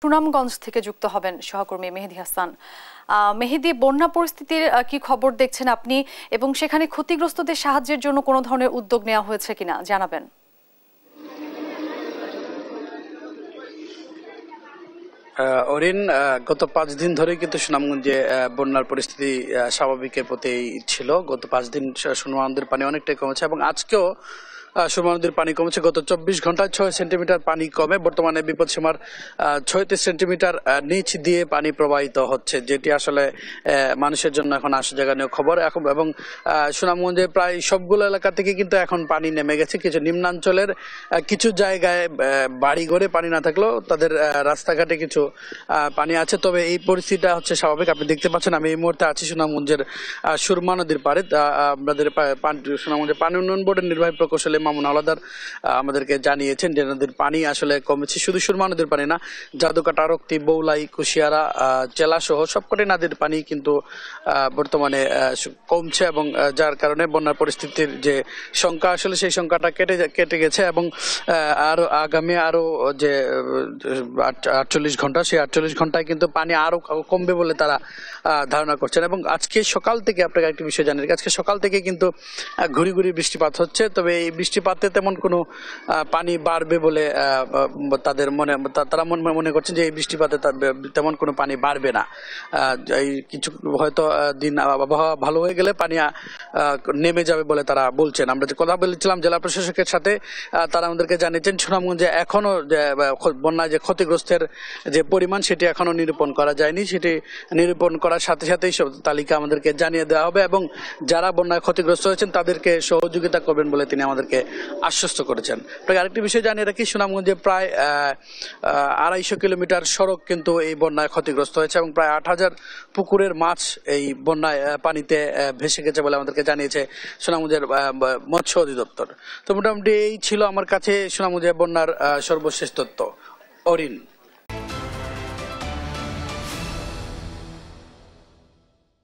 সুনামগঞ্জ থেকে যুক্ত হবেন সহকর্মী মেহেদী হাসান। মেহেদী, বন্যা পরিস্থিতির কি খবর দেখছেন আপনি, এবং সেখানে ক্ষতিগ্রস্তদের সাহায্যের জন্য কোনো ধরনের উদ্যোগ নেওয়া হয়েছে কিনা জানাবেন। অরিন, গত 5 দিন ধরে কিন্তু সুনামগঞ্জে বন্যার পরিস্থিতি স্বাভাবিকের প্রতি ছিল। গত 5 দিন সুরমা নদীর পানি অনেকটাই কমেছে এবং আজকেও সুরমা নদীর পানি কমেছে। গত 24 ঘন্টায় 6 সেন্টিমিটার পানি কমে বর্তমানে বিপদসীমার 36 সেন্টিমিটার নিচ দিয়ে পানি প্রবাহিত হচ্ছে, যেটি আসলে মানুষের জন্য এখন আশাজাগানীয় খবর। এবং সুনামগঞ্জে প্রায় সবগুলো এলাকা থেকে কিন্তু এখন পানি নেমে গেছে। কিছু নিম্নাঞ্চলের কিছু জায়গায় বাড়িঘরে পানি না থাকলেও তাদের রাস্তাঘাটে কিছু পানি আছে, তবে এই পরিস্থিতিটা হচ্ছে স্বাভাবিক। আপনি দেখতে পাচ্ছেন আমি এই মুহূর্তে আছি সুনামগঞ্জের সুরমা নদীর পাড়ে। আমাদের সুনামগঞ্জের পানি উন্নয়ন বোর্ডের নির্বাহী প্রকৌশলী মামুন হাওলাদার আমাদেরকে জানিয়েছেন যে নদীর পানি আসলে কমেছে। শুধু সুরমা নদীর পানি না, জাদুকাটা, রক্তি, বৌলাই, কুশিয়ারা জেলা সহ সবকটি নদীর পানি কিন্তু বর্তমানে কমছে, এবং যার কারণে বন্যার পরিস্থিতির যে সংখ্যা আসলে সেই সংখ্যাটা কেটে গেছে। এবং আরো আগামী যে 48 ঘন্টা, সেই 48 ঘন্টায় কিন্তু পানি আরো কমবে বলে তারা ধারণা করছেন। এবং আজকে সকাল থেকে আপনাকে একটা বিষয় জানিয়ে, আজকে সকাল থেকে কিন্তু ঘুরি ঘুরি বৃষ্টিপাত হচ্ছে, তবে এই বৃষ্টিপাতে তেমন কোনো পানি বাড়বে বলে তারা মনে করছেন যে এই বৃষ্টিপাতে তেমন কোনো পানি বাড়বে না। এই কিছু হয়তো দিন আবহাওয়া ভালো হয়ে গেলে পানি নেমে যাবে বলে তারা বলছেন। আমরা যে কথা বলেছিলাম জেলা প্রশাসকের সাথে, তারা আমাদেরকে জানিয়েছেন সুনামগঞ্জে এখনো বন্যায় যে ক্ষতিগ্রস্তের যে পরিমাণ সেটি এখনো নিরূপণ করা যায়নি। সেটি নিরূপণ করার সাথে সাথেই সব তালিকা আমাদেরকে জানিয়ে দেওয়া হবে, এবং যারা বন্যায় ক্ষতিগ্রস্ত হয়েছেন তাদেরকে সহযোগিতা করবেন বলে তিনি আমাদেরকে আশ্বস্ত করেছেন। আরেকটি বিষয় জানিয়ে রাখি, সুনামগঞ্জে প্রায় 250 কিলোমিটার সড়ক কিন্তু এই বন্যায় ক্ষতিগ্রস্ত হয়েছে, এবং প্রায় 8000 পুকুরের মাছ এই বন্যায় পানিতে ভেসে গেছে বলে আমাদেরকে জানিয়েছে সুনামগঞ্জের মৎস্য অধিদপ্তর। তো মোটামুটি এই ছিল আমার কাছে সুনামগঞ্জের বন্যার সর্বশেষ তথ্য। অরিন।